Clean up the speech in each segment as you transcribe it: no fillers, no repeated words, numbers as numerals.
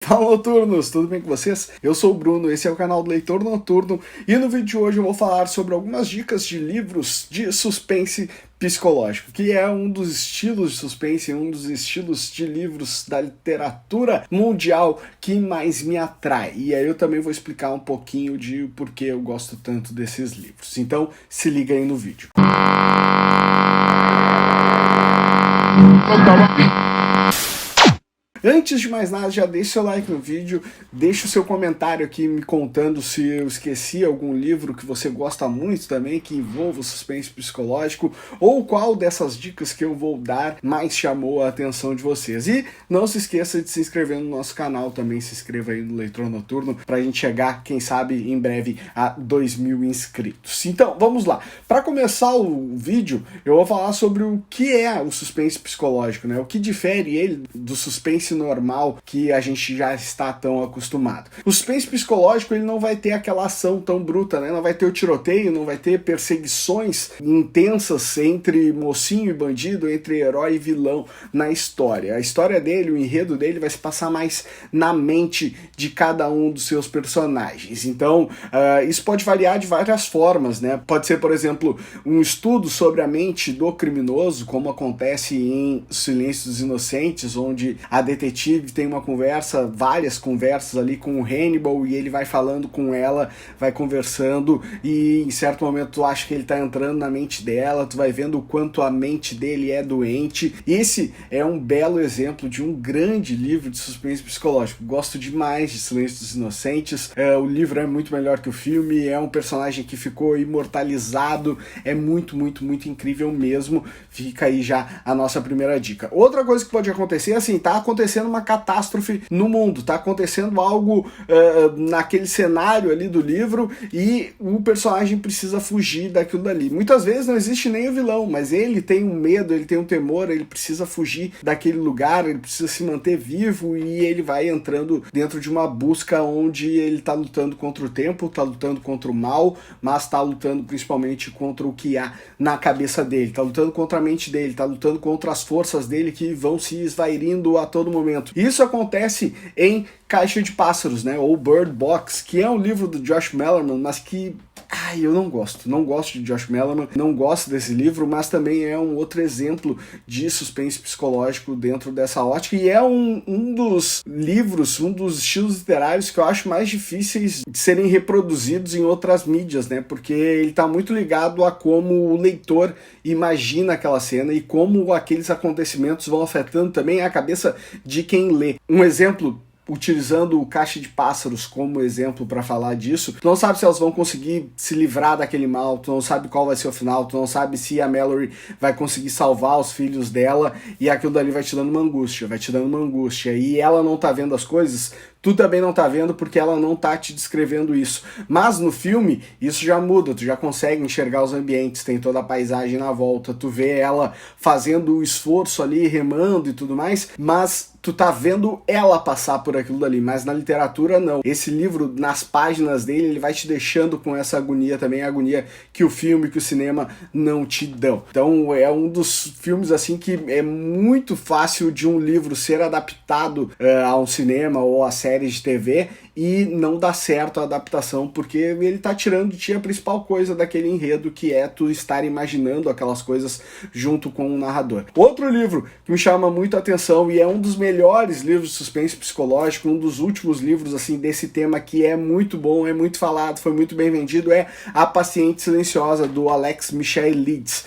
Fala, noturnos, tudo bem com vocês? Eu sou o Bruno, esse é o canal do Leitor Noturno e no vídeo de hoje eu vou falar sobre algumas dicas de livros de suspense psicológico, que é um dos estilos de suspense, um dos estilos de livros da literatura mundial que mais me atrai. E aí eu também vou explicar um pouquinho de por que eu gosto tanto desses livros. Então se liga aí no vídeo. Antes de mais nada, já deixa seu like no vídeo, deixa o seu comentário aqui me contando se eu esqueci algum livro que você gosta muito também, que envolva o suspense psicológico, ou qual dessas dicas que eu vou dar mais chamou a atenção de vocês. E não se esqueça de se inscrever no nosso canal também, se inscreva aí no Leitor Noturno, pra gente chegar, quem sabe, em breve a 2.000 inscritos. Então, vamos lá. Para começar o vídeo, eu vou falar sobre o que é o suspense psicológico, né? O que difere ele do suspense normal que a gente já está tão acostumado. O suspense psicológico, ele não vai ter aquela ação tão bruta, né? Não vai ter o tiroteio, não vai ter perseguições intensas entre mocinho e bandido, entre herói e vilão na história. A história dele, o enredo dele vai se passar mais na mente de cada um dos seus personagens. Então, isso pode variar de várias formas, né? Pode ser, por exemplo, um estudo sobre a mente do criminoso, como acontece em Silêncio dos Inocentes, onde a detetive tem uma conversa, várias conversas ali com o Hannibal, e ele vai falando com ela, vai conversando, e em certo momento tu acha que ele tá entrando na mente dela, tu vai vendo o quanto a mente dele é doente. Esse é um belo exemplo de um grande livro de suspense psicológico. Gosto demais de Silêncio dos Inocentes, o livro é muito melhor que o filme, é um personagem que ficou imortalizado, é muito, muito, muito incrível mesmo. Fica aí já a nossa primeira dica. Outra coisa que pode acontecer, assim, tá acontecendo uma catástrofe no mundo, tá acontecendo algo naquele cenário ali do livro e o personagem precisa fugir daquilo dali. Muitas vezes não existe nem o vilão, mas ele tem um medo, ele tem um temor, ele precisa fugir daquele lugar, ele precisa se manter vivo e ele vai entrando dentro de uma busca onde ele tá lutando contra o tempo, tá lutando contra o mal, mas tá lutando principalmente contra o que há na cabeça dele, tá lutando contra a mente dele, tá lutando contra as forças dele que vão se esvairindo a todo momento. Isso acontece em Caixa de Pássaros, né, ou Bird Box, que é um livro do Josh Malerman, mas que eu não gosto de Josh Malerman, não gosto desse livro, mas também é um outro exemplo de suspense psicológico dentro dessa ótica, e é um dos livros, um dos estilos literários que eu acho mais difíceis de serem reproduzidos em outras mídias, né, porque ele está muito ligado a como o leitor imagina aquela cena e como aqueles acontecimentos vão afetando também a cabeça de quem lê. Um exemplo, utilizando o Caixa de Pássaros como exemplo para falar disso, tu não sabe se elas vão conseguir se livrar daquele mal, tu não sabe qual vai ser o final, tu não sabe se a Mallory vai conseguir salvar os filhos dela, e aquilo dali vai te dando uma angústia, e ela não tá vendo as coisas, tu também não tá vendo porque ela não tá te descrevendo isso. Mas no filme, isso já muda, tu já consegue enxergar os ambientes, tem toda a paisagem na volta, tu vê ela fazendo o esforço ali, remando e tudo mais, mas tu tá vendo ela passar por aquilo dali, mas na literatura não. Esse livro, nas páginas dele, ele vai te deixando com essa agonia também, a agonia que o filme, que o cinema não te dão. Então é um dos filmes assim que é muito fácil de um livro ser adaptado a um cinema ou a séries de TV e não dá certo a adaptação, porque ele tá tirando de ti a principal coisa daquele enredo, que é tu estar imaginando aquelas coisas junto com o narrador. Outro livro que me chama muito a atenção e é um dos melhores livros de suspense psicológico, um dos últimos livros assim desse tema que é muito bom, é muito falado, foi muito bem vendido, é A Paciente Silenciosa, do Alex Michaelides.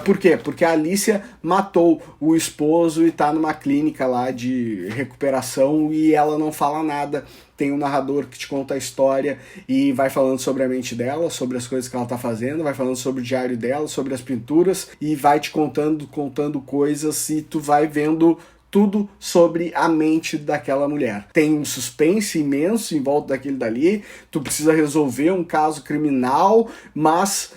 Por quê? Porque a Alicia matou o esposo e tá numa clínica lá de recuperação e ela não fala nada. Tem um narrador que te conta a história e vai falando sobre a mente dela, sobre as coisas que ela tá fazendo, vai falando sobre o diário dela, sobre as pinturas, e vai te contando coisas, e tu vai vendo tudo sobre a mente daquela mulher. Tem um suspense imenso em volta daquele dali, tu precisa resolver um caso criminal, mas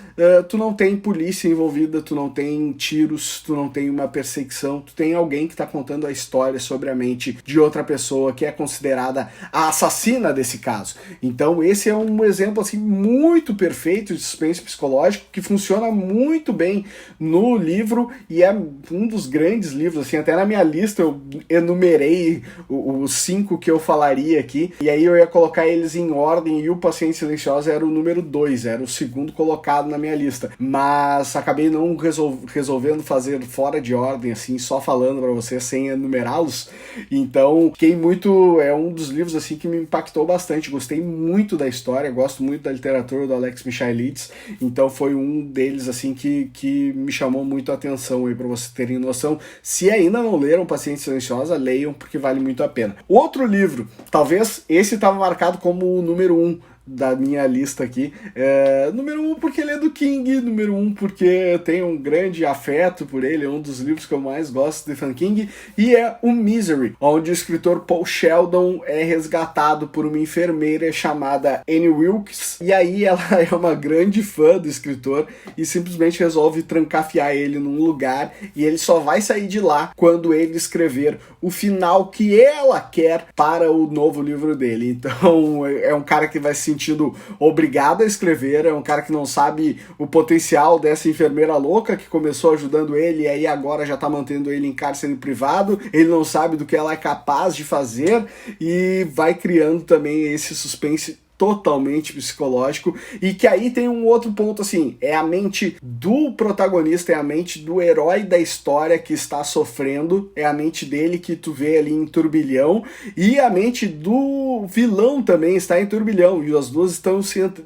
tu não tem polícia envolvida, tu não tem tiros, tu não tem uma perseguição, tu tem alguém que está contando a história sobre a mente de outra pessoa que é considerada a assassina desse caso. Então esse é um exemplo assim muito perfeito de suspense psicológico que funciona muito bem no livro e é um dos grandes livros, assim, até na minha lista eu enumerei os 5 que eu falaria aqui, e aí eu ia colocar eles em ordem, e o Paciente Silenciosa era o número 2, era o segundo colocado na minha lista, mas acabei não resolvendo fazer fora de ordem, assim, só falando pra vocês sem enumerá-los. Então fiquei muito, é um dos livros assim que me impactou bastante, gostei muito da história, gosto muito da literatura do Alex Michaelides, então foi um deles assim que me chamou muito a atenção aí, pra vocês terem noção. Se ainda não leram Paciente Silenciosa, leiam, porque vale muito a pena. Outro livro, talvez esse estava marcado como o número 1 da minha lista aqui, número 1 porque ele é do King, número 1 porque eu tenho um grande afeto por ele, é um dos livros que eu mais gosto de Stephen King, e é o Misery, onde o escritor Paul Sheldon é resgatado por uma enfermeira chamada Annie Wilkes, e aí ela é uma grande fã do escritor e simplesmente resolve trancafiar ele num lugar, e ele só vai sair de lá quando ele escrever o final que ela quer para o novo livro dele. Então é um cara que vai se sentindo obrigado a escrever, é um cara que não sabe o potencial dessa enfermeira louca que começou ajudando ele e aí agora já tá mantendo ele em cárcere privado, ele não sabe do que ela é capaz de fazer e vai criando também esse suspense totalmente psicológico, e que aí tem um outro ponto assim, é a mente do protagonista, é a mente do herói da história que está sofrendo, é a mente dele que tu vê ali em turbilhão, e a mente do vilão também está em turbilhão, e as duas estão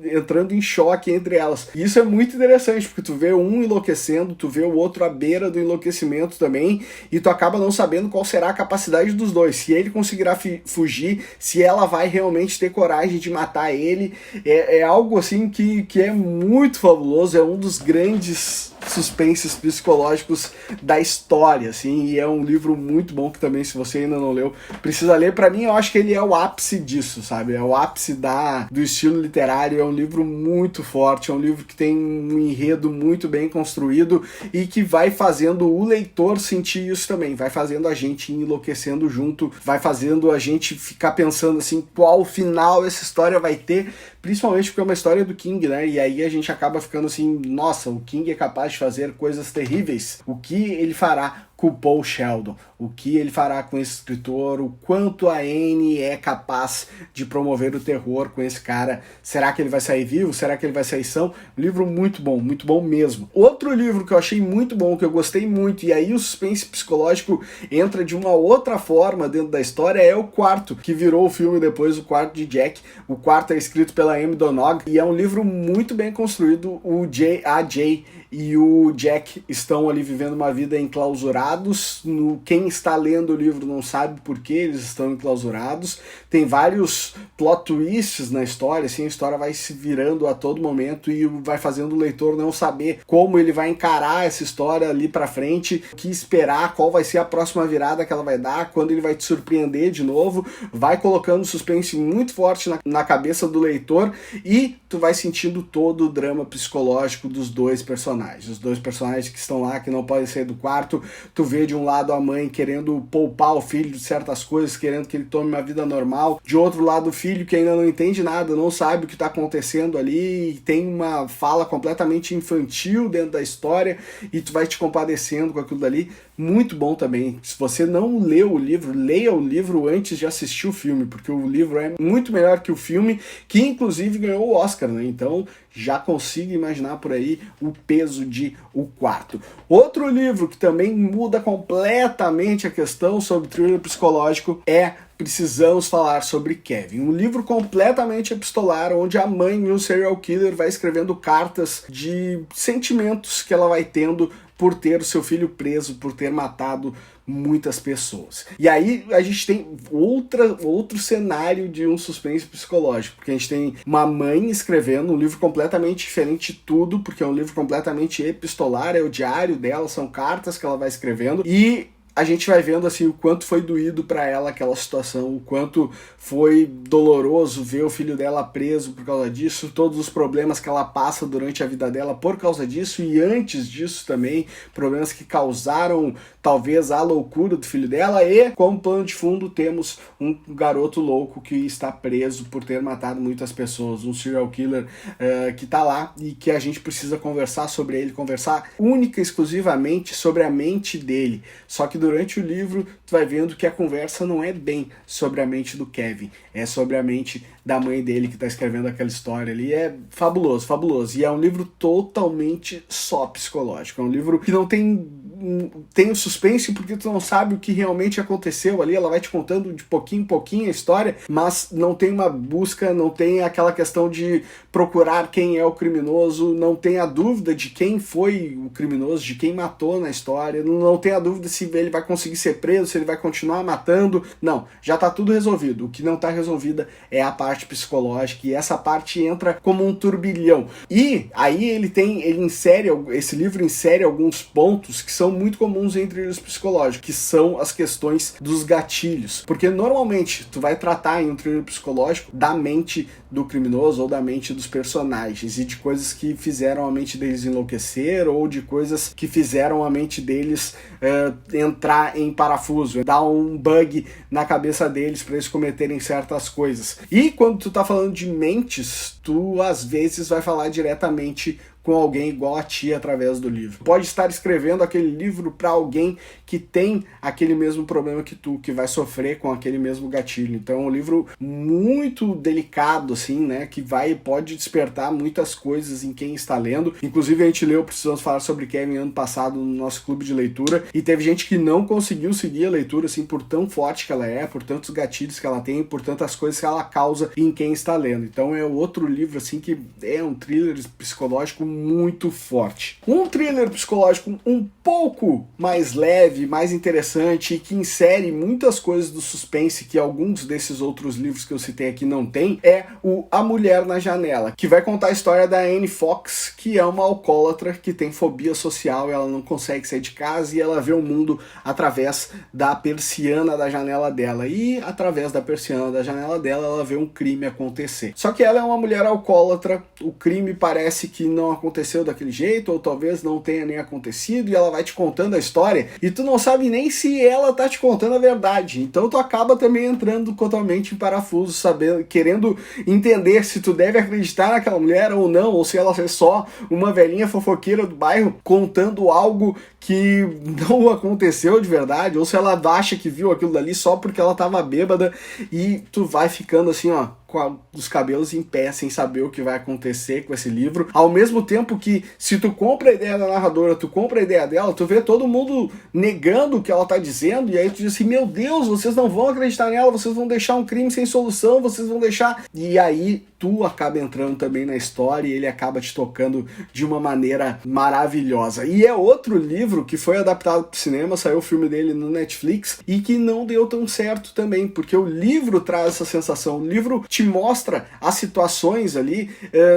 entrando em choque entre elas. E isso é muito interessante, porque tu vê um enlouquecendo, tu vê o outro à beira do enlouquecimento também, e tu acaba não sabendo qual será a capacidade dos dois, se ele conseguirá fugir, se ela vai realmente ter coragem de matar ele. É algo assim que é muito fabuloso, é um dos grandes suspenses psicológicos da história, assim, e é um livro muito bom que também, se você ainda não leu, precisa ler. Pra mim, eu acho que ele é o ápice disso, sabe? É o ápice do estilo literário, é um livro muito forte, é um livro que tem um enredo muito bem construído e que vai fazendo o leitor sentir isso também, vai fazendo a gente enlouquecendo junto, vai fazendo a gente ficar pensando assim, qual final essa história vai ter, principalmente porque é uma história do King, né? E aí a gente acaba ficando assim, nossa, o King é capaz de fazer coisas terríveis. O que ele fará com o Paul Sheldon? O que ele fará com esse escritor? O quanto a Annie é capaz de promover o terror com esse cara? Será que ele vai sair vivo? Será que ele vai sair são? Um livro muito bom mesmo. Outro livro que eu achei muito bom, que eu gostei muito, e aí o suspense psicológico entra de uma outra forma dentro da história, é O Quarto, que virou o filme depois, O Quarto de Jack. O Quarto é escrito pela Amy Donoghue e é um livro muito bem construído. A Jay e o Jack estão ali vivendo uma vida enclausurados. Quem está lendo o livro não sabe por que eles estão enclausurados. Tem vários plot twists na história, assim, a história vai se virando a todo momento e vai fazendo o leitor não saber como ele vai encarar essa história ali pra frente, o que esperar, qual vai ser a próxima virada que ela vai dar, quando ele vai te surpreender de novo, vai colocando suspense muito forte na cabeça do leitor e tu vai sentindo todo o drama psicológico dos dois personagens. Os dois personagens que estão lá, que não podem sair do quarto, tu vê de um lado a mãe querendo poupar o filho de certas coisas, querendo que ele tome uma vida normal, de outro lado o filho que ainda não entende nada, não sabe o que está acontecendo ali, e tem uma fala completamente infantil dentro da história, e tu vai te compadecendo com aquilo dali. Muito bom também. Se você não leu o livro, leia o livro antes de assistir o filme, porque o livro é muito melhor que o filme, que inclusive ganhou o Oscar, né? Então já consigo imaginar por aí o peso de O Quarto. Outro livro que também muda completamente a questão sobre thriller psicológico é Precisamos Falar sobre Kevin, um livro completamente epistolar, onde a mãe de um serial killer vai escrevendo cartas de sentimentos que ela vai tendo por ter o seu filho preso, por ter matado muitas pessoas. E aí a gente tem outro cenário de um suspense psicológico, porque a gente tem uma mãe escrevendo um livro completamente diferente de tudo, porque é um livro completamente epistolar, é o diário dela, são cartas que ela vai escrevendo, e a gente vai vendo assim o quanto foi doído para ela aquela situação, o quanto foi doloroso ver o filho dela preso por causa disso, todos os problemas que ela passa durante a vida dela por causa disso, e antes disso também, problemas que causaram talvez a loucura do filho dela, e como plano de fundo temos um garoto louco que está preso por ter matado muitas pessoas, um serial killer que tá lá e que a gente precisa conversar sobre ele, conversar única e exclusivamente sobre a mente dele, só que durante o livro tu vai vendo que a conversa não é bem sobre a mente do Kevin, é sobre a mente da mãe dele que tá escrevendo aquela história ali. É fabuloso, fabuloso. E é um livro totalmente só psicológico. É um livro que não tem o suspense porque tu não sabe o que realmente aconteceu ali. Ela vai te contando de pouquinho em pouquinho a história, mas não tem uma busca, não tem aquela questão de procurar quem é o criminoso, não tem a dúvida de quem foi o criminoso, de quem matou na história, não tem a dúvida se ele vai conseguir ser preso, se ele vai continuar matando. Não, já tá tudo resolvido. O que não tá resolvida é a parte psicológica, e essa parte entra como um turbilhão. E aí esse livro insere alguns pontos que são muito comuns em thrillers psicológicos, que são as questões dos gatilhos. Porque normalmente tu vai tratar em um thriller psicológico da mente do criminoso ou da mente dos personagens e de coisas que fizeram a mente deles enlouquecer ou de coisas que fizeram a mente deles entrar em parafuso, dar um bug na cabeça deles para eles cometerem certas coisas. E quando tu tá falando de mentes, tu às vezes vai falar diretamente com alguém igual a ti através do livro. Pode estar escrevendo aquele livro para alguém que tem aquele mesmo problema que tu, que vai sofrer com aquele mesmo gatilho. Então é um livro muito delicado, assim, né, que pode despertar muitas coisas em quem está lendo. Inclusive a gente leu Precisamos Falar sobre Kevin ano passado no nosso clube de leitura, e teve gente que não conseguiu seguir a leitura, assim, por tão forte que ela é, por tantos gatilhos que ela tem, por tantas coisas que ela causa em quem está lendo. Então é outro livro, assim, que é um thriller psicológico muito forte. Um thriller psicológico um pouco mais leve, mais interessante, e que insere muitas coisas do suspense que alguns desses outros livros que eu citei aqui não tem, é o A Mulher na Janela, que vai contar a história da Annie Fox, que é uma alcoólatra que tem fobia social, ela não consegue sair de casa e ela vê o mundo através da persiana da janela dela, e através da persiana da janela dela ela vê um crime acontecer. Só que ela é uma mulher alcoólatra, o crime parece que não aconteceu daquele jeito, ou talvez não tenha nem acontecido, e ela vai te contando a história, e tu não sabe nem se ela tá te contando a verdade. Então tu acaba também entrando totalmente em parafuso, querendo entender se tu deve acreditar naquela mulher ou não, ou se ela é só uma velhinha fofoqueira do bairro contando algo que não aconteceu de verdade, ou se ela acha que viu aquilo dali só porque ela tava bêbada, e tu vai ficando assim, ó, com os cabelos em pé, sem saber o que vai acontecer com esse livro. Ao mesmo tempo que, se tu compra a ideia da narradora, tu compra a ideia dela, tu vê todo mundo negando o que ela tá dizendo, e aí tu diz assim, meu Deus, vocês não vão acreditar nela, vocês vão deixar um crime sem solução, vocês vão deixar... E aí tu acaba entrando também na história, e ele acaba te tocando de uma maneira maravilhosa. E é outro livro que foi adaptado para o cinema, saiu o filme dele no Netflix, e que não deu tão certo também, porque o livro traz essa sensação, o livro te mostra as situações ali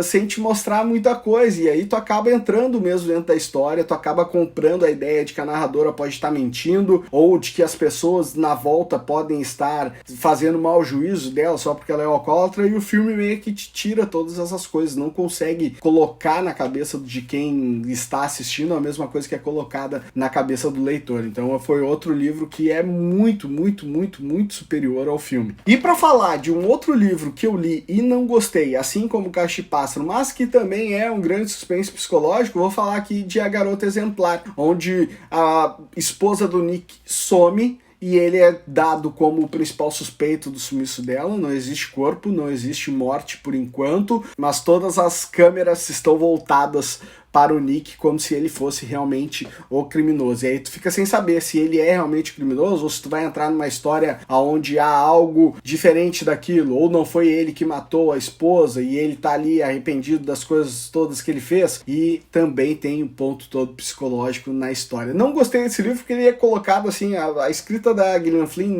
sem te mostrar muita coisa, e aí tu acaba entrando mesmo dentro da história, tu acaba comprando a ideia de que a narradora pode estar mentindo, ou de que as pessoas na volta podem estar fazendo mau juízo dela só porque ela é alcoólatra, e o filme meio que te tira todas essas coisas, não consegue colocar na cabeça de quem está assistindo a mesma coisa que é colocada na cabeça do leitor. Então foi outro livro que é muito, muito, muito, muito superior ao filme. E para falar de um outro livro que eu li e não gostei, assim como Caixa de Pássaro, mas que também é um grande suspense psicológico, vou falar aqui de A Garota Exemplar, onde a esposa do Nick some e ele é dado como o principal suspeito do sumiço dela. Não existe corpo, não existe morte por enquanto, mas todas as câmeras estão voltadas para o Nick como se ele fosse realmente o criminoso. E aí tu fica sem saber se ele é realmente criminoso ou se tu vai entrar numa história onde há algo diferente daquilo, ou não foi ele que matou a esposa e ele tá ali arrependido das coisas todas que ele fez. E também tem um ponto todo psicológico na história. Não gostei desse livro porque ele é colocado assim, a escrita da Gillian Flynn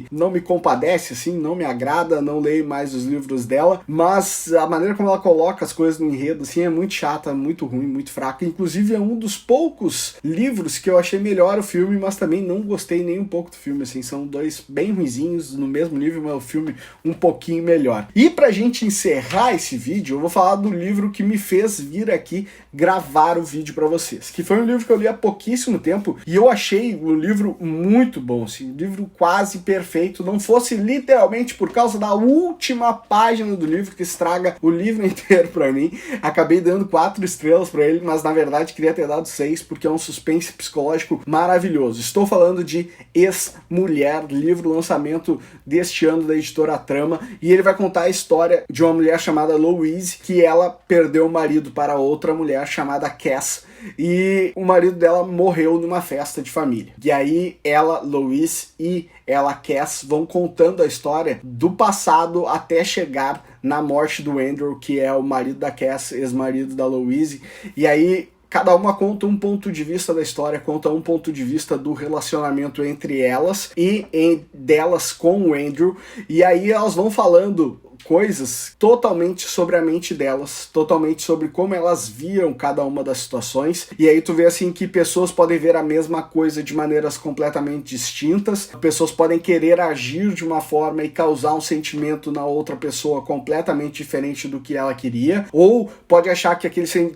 não me compadece, assim, não me agrada, não leio mais os livros dela, mas a maneira como ela coloca as coisas no enredo assim é muito chata, muito ruim, muito fraco. Inclusive é um dos poucos livros que eu achei melhor o filme, mas também não gostei nem um pouco do filme, assim, são dois bem ruinzinhos no mesmo nível, mas o filme um pouquinho melhor. E pra gente encerrar esse vídeo, eu vou falar do livro que me fez vir aqui gravar o vídeo pra vocês, que foi um livro que eu li há pouquíssimo tempo e eu achei um livro muito bom, assim, um livro quase perfeito, não fosse literalmente por causa da última página do livro que estraga o livro inteiro pra mim. Acabei dando 4 estrelas estrelas para ele, mas na verdade queria ter dado 6, porque é um suspense psicológico maravilhoso. Estou falando de Ex-Mulher, livro lançamento deste ano da editora Trama, e ele vai contar a história de uma mulher chamada Louise, que ela perdeu o marido para outra mulher chamada Cass, e o marido dela morreu numa festa de família. E aí ela, Louise, e ela, Cass, vão contando a história do passado até chegar na morte do Andrew, que é o marido da Cass, ex-marido da Louise. E aí cada uma conta um ponto de vista da história, conta um ponto de vista do relacionamento entre elas e delas com o Andrew. E aí elas vão falando coisas totalmente sobre a mente delas, totalmente sobre como elas viam cada uma das situações, e aí tu vê assim que pessoas podem ver a mesma coisa de maneiras completamente distintas, pessoas podem querer agir de uma forma e causar um sentimento na outra pessoa completamente diferente do que ela queria, ou pode achar que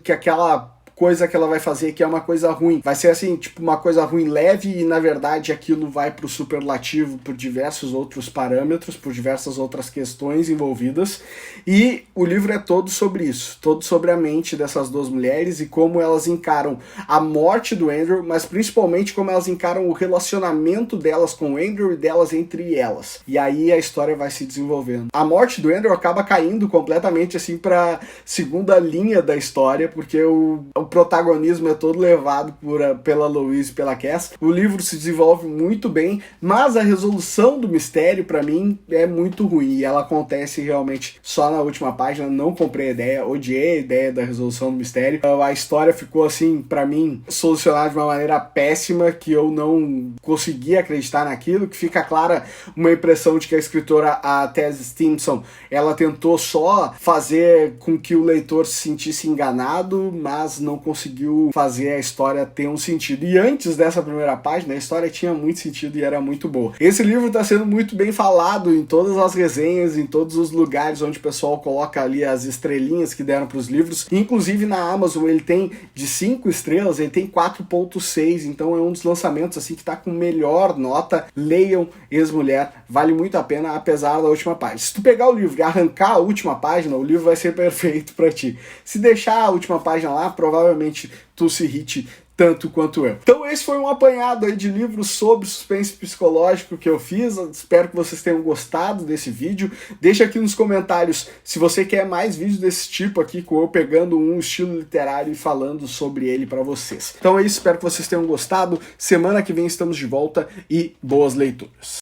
aquela coisa que ela vai fazer que é uma coisa ruim, vai ser assim, tipo uma coisa ruim leve, e na verdade aquilo vai pro superlativo por diversos outros parâmetros, por diversas outras questões envolvidas, e o livro é todo sobre isso, todo sobre a mente dessas duas mulheres e como elas encaram a morte do Andrew, mas principalmente como elas encaram o relacionamento delas com o Andrew e delas entre elas, e aí a história vai se desenvolvendo. A morte do Andrew acaba caindo completamente assim pra segunda linha da história, porque o protagonismo é todo levado pela Louise e pela Cass. O livro se desenvolve muito bem, mas a resolução do mistério, pra mim, é muito ruim. E ela acontece realmente só na última página. Não comprei a ideia, odiei a ideia da resolução do mistério. A história ficou, assim, pra mim, solucionada de uma maneira péssima, que eu não consegui acreditar naquilo, que fica clara uma impressão de que a escritora, a Tess Stimson, ela tentou só fazer com que o leitor se sentisse enganado, mas não conseguiu fazer a história ter um sentido. E antes dessa primeira página, a história tinha muito sentido e era muito boa. Esse livro está sendo muito bem falado em todas as resenhas, em todos os lugares onde o pessoal coloca ali as estrelinhas que deram para os livros. Inclusive na Amazon ele tem de 5 estrelas, ele tem 4.6, então é um dos lançamentos assim que está com melhor nota. Leiam Ex-Mulher, vale muito a pena, apesar da última página. Se tu pegar o livro e arrancar a última página, o livro vai ser perfeito para ti. Se deixar a última página lá, provavelmente tu se irrite tanto quanto eu. Então esse foi um apanhado aí de livros sobre suspense psicológico que eu fiz. Eu espero que vocês tenham gostado desse vídeo. Deixa aqui nos comentários se você quer mais vídeos desse tipo aqui, com eu pegando um estilo literário e falando sobre ele para vocês. Então é isso, espero que vocês tenham gostado. Semana que vem estamos de volta e boas leituras.